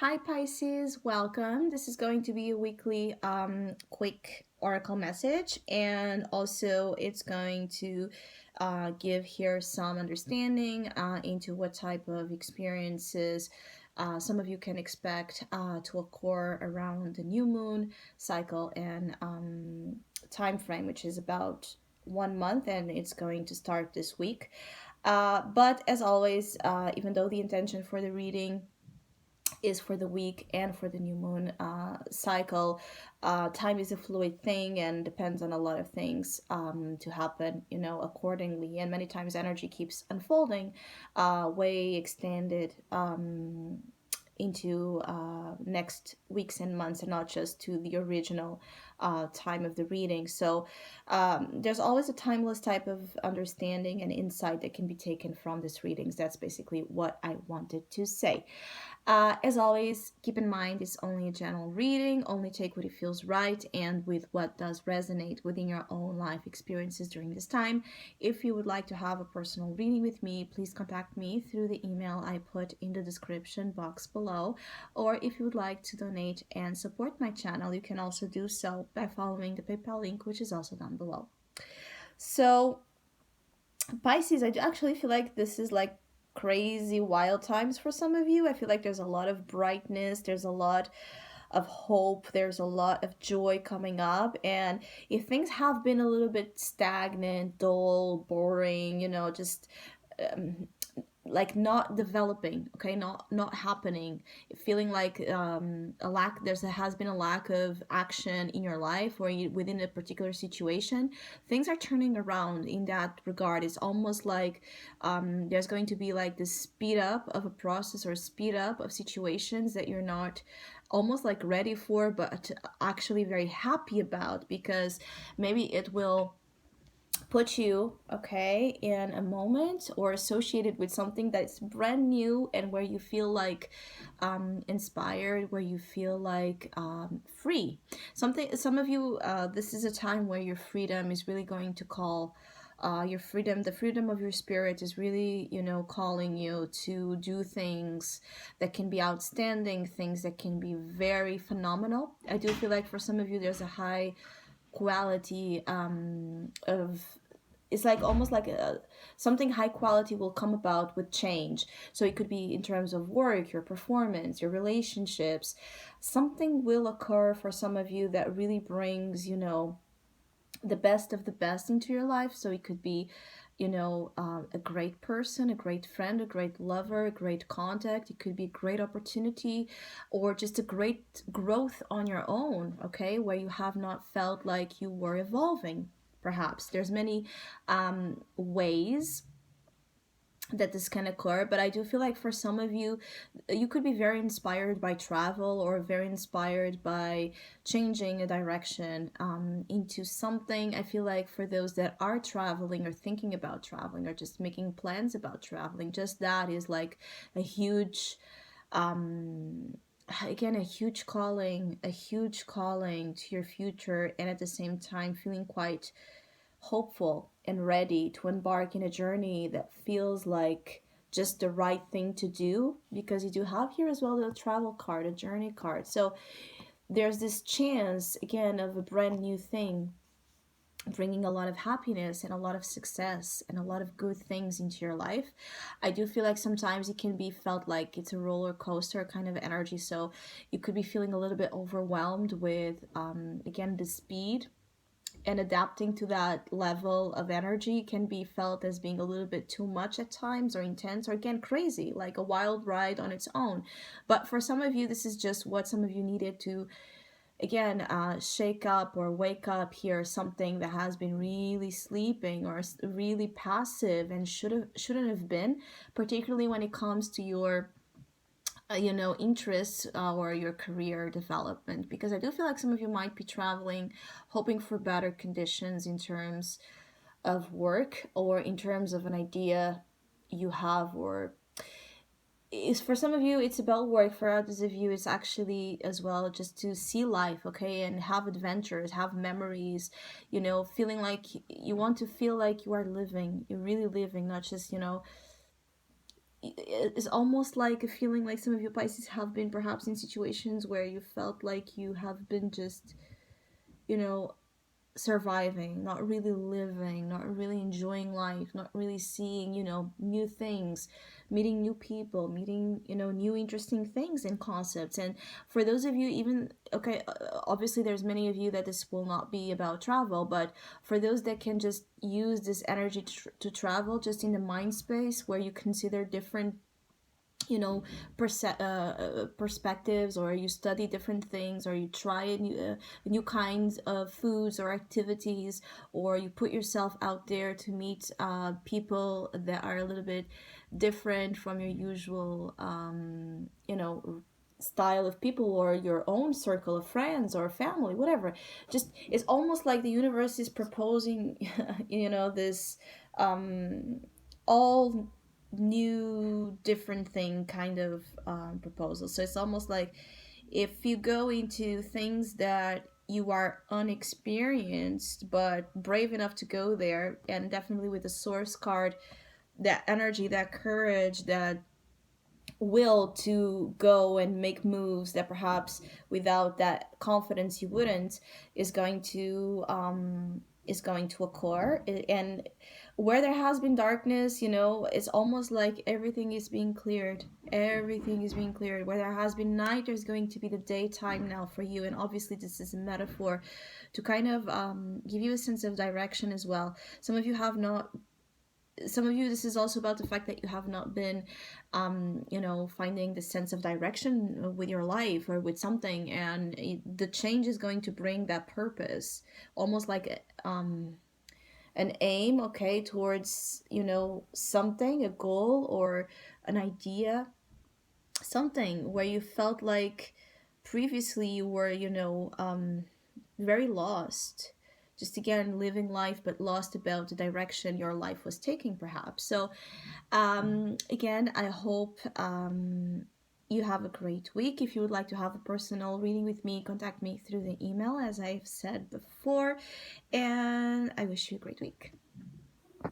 Hi Pisces, welcome. This is going to be a weekly quick oracle message, and also it's going to give here some understanding into what type of experiences some of you can expect to occur around the new moon cycle and time frame, which is about 1 month, and it's going to start this week. But as always, even though the intention for the reading is for the week and for the new moon cycle. Time is a fluid thing and depends on a lot of things to happen, accordingly. And many times energy keeps unfolding, way extended into next weeks and months, and not just to the original time of the reading. So there's always a timeless type of understanding and insight that can be taken from these readings. That's basically what I wanted to say. As always, keep in mind it's only a general reading, only take what it feels right and with what does resonate within your own life experiences during this time. If you would like to have a personal reading with me, please contact me through the email I put in the description box below. Or if you would like to donate and support my channel, you can also do so by following the PayPal link, which is also down below. So, Pisces, I actually feel like this is like crazy wild times for some of you. I feel like there's a lot of brightness, there's a lot of hope, there's a lot of joy coming up. And if things have been a little bit stagnant, dull, boring, just um, like not developing, okay, not happening, feeling like a lack, has been a lack of action in your life or within a particular situation, things are turning around in that regard. It's almost like there's going to be like this speed up of a process or speed up of situations that you're not almost like ready for, but actually very happy about, because maybe it will put you, okay, in a moment or associated with something that's brand new, and where you feel like inspired, where you feel like free. Some of you, this is a time where your freedom is really going to call. Your freedom, the freedom of your spirit is really, calling you to do things that can be outstanding, things that can be very phenomenal. I do feel like for some of you, there's a high quality of, it's like almost like something high quality will come about with change. So it could be in terms of work, your performance, your relationships. Something will occur for some of you that really brings, the best of the best into your life. So it could be, a great person, a great friend, a great lover, a great contact. It could be a great opportunity, or just a great growth on your own, okay, where you have not felt like you were evolving. Perhaps there's many ways that this can occur, but I do feel like for some of you, you could be very inspired by travel, or very inspired by changing a direction into something. I feel like for those that are traveling or thinking about traveling or just making plans about traveling, just that is like a huge again, a huge calling to your future, and at the same time feeling quite hopeful and ready to embark in a journey that feels like just the right thing to do, because you do have here as well the travel card, a journey card. So there's this chance again of a brand new thing bringing a lot of happiness and a lot of success and a lot of good things into your life. I do feel like sometimes it can be felt like it's a roller coaster kind of energy. So you could be feeling a little bit overwhelmed with, again, the speed, and adapting to that level of energy can be felt as being a little bit too much at times, or intense, or again crazy, like a wild ride on its own. But for some of you, this is just what some of you needed to, again, shake up or wake up here, something that has been really sleeping or really passive and shouldn't have been, particularly when it comes to your interests, or your career development. Because I do feel like some of you might be traveling hoping for better conditions in terms of work, or in terms of an idea you have, or is, for some of you it's about work, for others of you it's actually as well just to see life, okay, and have adventures, have memories, feeling like you want to feel like you are living, you're really living, not just, it's almost like a feeling like some of your Pisces have been perhaps in situations where you felt like you have been just, you know, surviving, not really living, not really enjoying life, not really seeing, new things, meeting new people, meeting, new interesting things and concepts. And for those of you, even, okay, obviously there's many of you that this will not be about travel, but for those that can just use this energy to travel just in the mind space where you consider different perspectives, or you study different things, or you try new kinds of foods or activities, or you put yourself out there to meet people that are a little bit different from your usual style of people, or your own circle of friends or family, whatever. Just, it's almost like the universe is proposing this all new different thing kind of proposal. So it's almost like if you go into things that you are unexperienced but brave enough to go there, and definitely with the source card, that energy, that courage, that will to go and make moves that perhaps without that confidence you wouldn't, is going to occur. And where there has been darkness, it's almost like everything is being cleared. Everything is being cleared. Where there has been night, there's going to be the daytime now for you. And obviously this is a metaphor to kind of give you a sense of direction as well. Some of you, this is also about the fact that you have not been finding the sense of direction with your life or with something, and the change is going to bring that purpose, almost like an aim, okay, towards something, a goal or an idea, something where you felt like previously you were very lost, just again living life but lost about the direction your life was taking perhaps. So again, I hope you have a great week. If you would like to have a personal reading with me, contact me through the email as I've said before, and I wish you a great week.